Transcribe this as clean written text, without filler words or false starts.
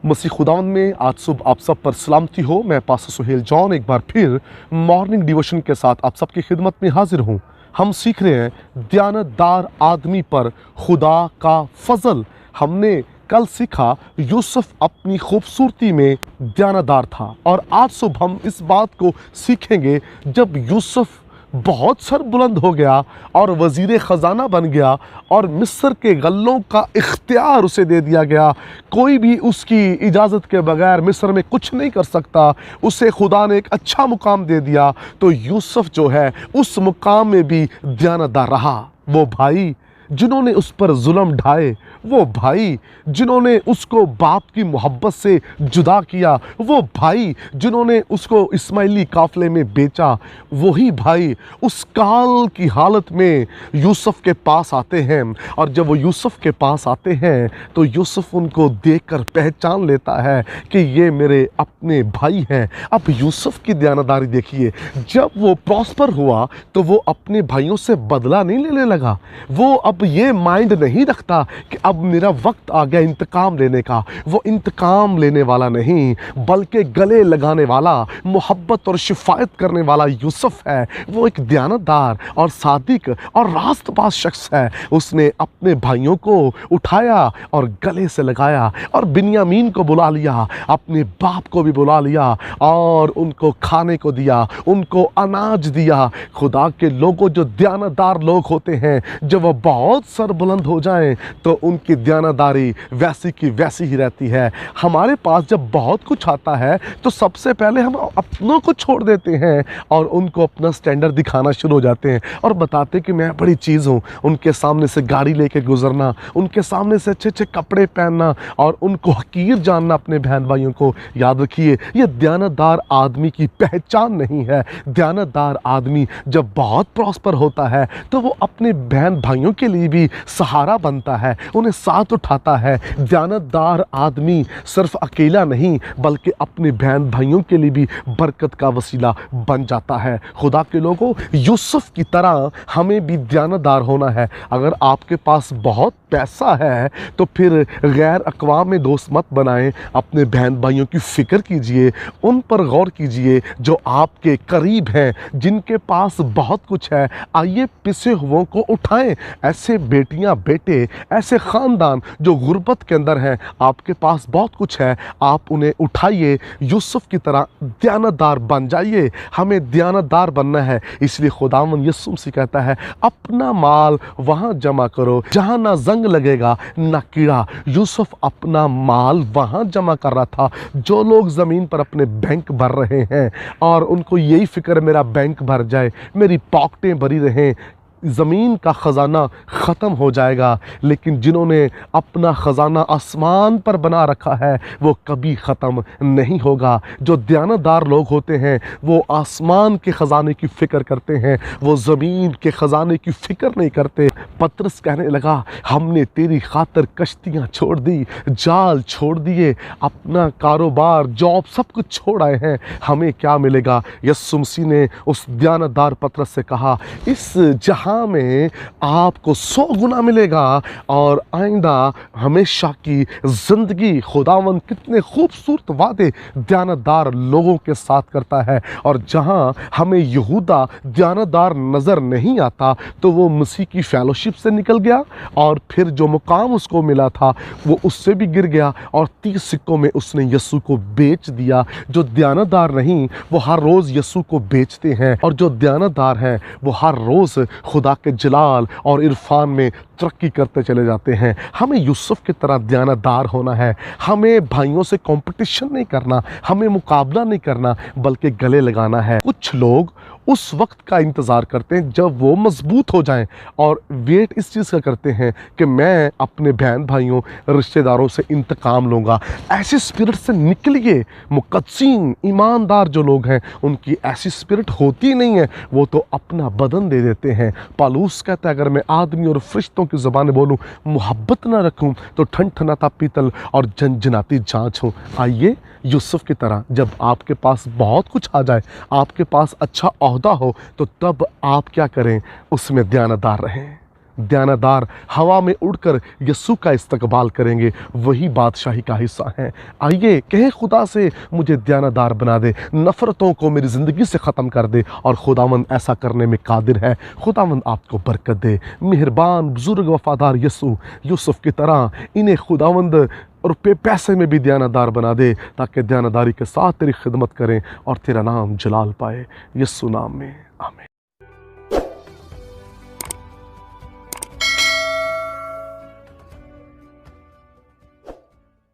मसीह खुदावंद में आज सुबह आप सब पर सलामती हो। मैं पास्टर सुहेल जॉन एक बार फिर मॉर्निंग डिवोशन के साथ आप सबकी खिदमत में हाजिर हूँ। हम सीख रहे हैं दयानतदार आदमी पर खुदा का फजल। हमने कल सीखा यूसुफ अपनी खूबसूरती में दयानतदार था, और आज सुबह हम इस बात को सीखेंगे जब यूसुफ बहुत सरबुलंद हो गया और वज़ीर ख़जाना बन गया और मिस्र के गल्लों का इख्तियार उसे दे दिया गया। कोई भी उसकी इजाज़त के बगैर मिस्र में कुछ नहीं कर सकता। उसे खुदा ने एक अच्छा मुकाम दे दिया, तो यूसुफ जो है उस मुकाम में भी दयानतदार रहा। वो भाई जिन्होंने उस पर जुल्म ढाए, वो भाई जिन्होंने उसको बाप की मोहब्बत से जुदा किया, वो भाई जिन्होंने उसको इस्माइली काफ़िले में बेचा, वही भाई उस काल की हालत में यूसुफ के पास आते हैं। और जब वो यूसुफ के पास आते हैं तो यूसुफ उनको देखकर पहचान लेता है कि ये मेरे अपने भाई हैं। अब यूसुफ की दयानतदारी देखिए, जब वो प्रॉस्पर हुआ तो वो अपने भाइयों से बदला नहीं लेने लगा। वो अब ये माइंड नहीं रखता कि अब मेरा वक्त आ गया इंतकाम लेने का। वो इंतकाम लेने वाला नहीं, बल्कि गले लगाने वाला, मोहब्बत और शिफायत करने वाला यूसुफ है। वो एक दयानतदार और सादिक और रास्तबाज शख्स है। उसने अपने भाइयों को उठाया और गले से लगाया और बिन्यामीन को बुला लिया, अपने बाप को भी बुला लिया और उनको खाने को दिया, उनको अनाज दिया। खुदा के लोगों जो दयानतदार लोग होते हैं, जब वो बहुत सरबुलंद हो जाएं तो उनकी दयानतदारी वैसी की वैसी ही रहती है। हमारे पास जब बहुत कुछ आता है तो सबसे पहले हम अपनों को छोड़ देते हैं और उनको अपना स्टैंडर्ड दिखाना शुरू हो जाते हैं और बताते कि मैं बड़ी चीज़ हूँ। उनके सामने से गाड़ी लेके गुजरना, उनके सामने से अच्छे अच्छे कपड़े पहनना और उनको हकीर जानना अपने बहन भाइयों को। याद रखिए, ये दयानतदार आदमी की पहचान नहीं है। दयानतदार आदमी जब बहुत प्रॉस्पर होता है तो वो अपने बहन भाइयों के लिए भी सहारा बनता है, उन्हें साथ उठाता है। दयानतदार आदमी सिर्फ अकेला नहीं बल्कि अपने बहन भाइयों के लिए भी बरकत का वसीला बन जाता है। खुदा के लोगों, यूसुफ की तरह हमें भी दयानतदार होना है। अगर आपके पास बहुत पैसा है तो फिर गैर अक़वाम में दोस्त मत बनाएं। अपने बहन भाइयों की फ़िक्र कीजिए, उन पर गौर कीजिए जो आपके करीब हैं, जिनके पास बहुत कुछ है। आइए पिसे हुओं को उठाएं। ऐसे बेटियां बेटे, ऐसे ख़ानदान जो गुर्बत के अंदर हैं, आपके पास बहुत कुछ है, आप उन्हें उठाइए। यूसुफ की तरह दयानतदार बन जाइए। हमें दयानतदार बनना है। इसलिए खुदावंद यीशु मसीह कहता है, अपना माल वहाँ जमा करो जहाँ ना जंग लगेगा ना कीड़ा। यूसुफ अपना माल वहाँ जमा कर रहा था। जो लोग ज़मीन पर अपने बैंक भर रहे हैं और उनको यही फिक्र, मेरा बैंक भर जाए, मेरी पॉकेटें भरी रहें, ज़मीन का ख़जाना ख़त्म हो जाएगा। लेकिन जिन्होंने अपना ख़जाना आसमान पर बना रखा है वो कभी ख़त्म नहीं होगा। जो दयानतदार लोग होते हैं वो आसमान के ख़जाने की फ़िक्र करते हैं, वो ज़मीन के ख़जाने की फ़िक्र नहीं करते। पतरस कहने लगा, हमने तेरी खातिर कश्तियाँ छोड़ दी, जाल छोड़ दिए, अपना कारोबार, जॉब सब कुछ छोड़ आए हैं, हमें क्या मिलेगा? यीशु मसीह ने उस दयानतदार पतरस से कहा, इस जहाँ में आपको 100 गुना मिलेगा और आइंदा हमेशा की ज़िंदगी। खुदावंद कितने खूबसूरत वादे दयानतदार लोगों के साथ करता है। और जहां हमें यहूदा दयानतदार नज़र नहीं आता तो वो मसीह की फेलोशिप से निकल गया और फिर जो मुकाम उसको मिला था वो उससे भी गिर गया और 30 सिक्कों में उसने यीशु को बेच दिया। जो दयानतदार नहीं वो हर रोज़ यीशु को बेचते हैं, और जो दयानतदार हैं वो हर रोज़ खुदा के जलाल और इरफान में तरक्की करते चले जाते हैं। हमें यूसुफ की तरह दयानतदार होना है। हमें भाइयों से कंपटीशन नहीं करना, हमें मुकाबला नहीं करना, बल्कि गले लगाना है। कुछ लोग उस वक्त का इंतज़ार करते हैं जब वो मजबूत हो जाएं, और वेट इस चीज़ का करते हैं कि मैं अपने बहन भाइयों रिश्तेदारों से इंतकाम लूँगा। ऐसे स्पिरिट से निकलिए। मुक़द्दसीन ईमानदार जो लोग हैं उनकी ऐसी स्पिरिट होती नहीं है, वो तो अपना बदन दे देते हैं। पौलुस कहता है, अगर मैं आदमी और फरिश्तों की ज़बानें बोलूँ, मोहब्बत ना रखूँ तो ठनठनाता पीतल और झनझनाती जाँच हूँ। आइए यूसुफ की तरह, जब आपके पास बहुत कुछ आ जाए, आपके पास अच्छा ओहदा हो, तो तब आप क्या करें? उसमें दयानतदार रहें। دیانتدار ہوا میں اڑ کر یسوع کا استقبال کریں گے، وہی بادشاہی کا حصہ ہیں۔ آئیے کہیں خدا سے مجھے دیانتدار بنا دے، نفرتوں کو میری زندگی سے ختم کر دے، اور خداوند ایسا کرنے میں قادر ہے۔ خداوند آپ کو برکت دے۔ مہربان بزرگ وفادار یسوع، یوسف کی طرح انہیں خداوند اور پیسے میں بھی دیانتدار بنا دے، تاکہ دیانتداری کے ساتھ تیری خدمت کریں اور تیرا نام جلال پائے، یسوع نام میں آمین۔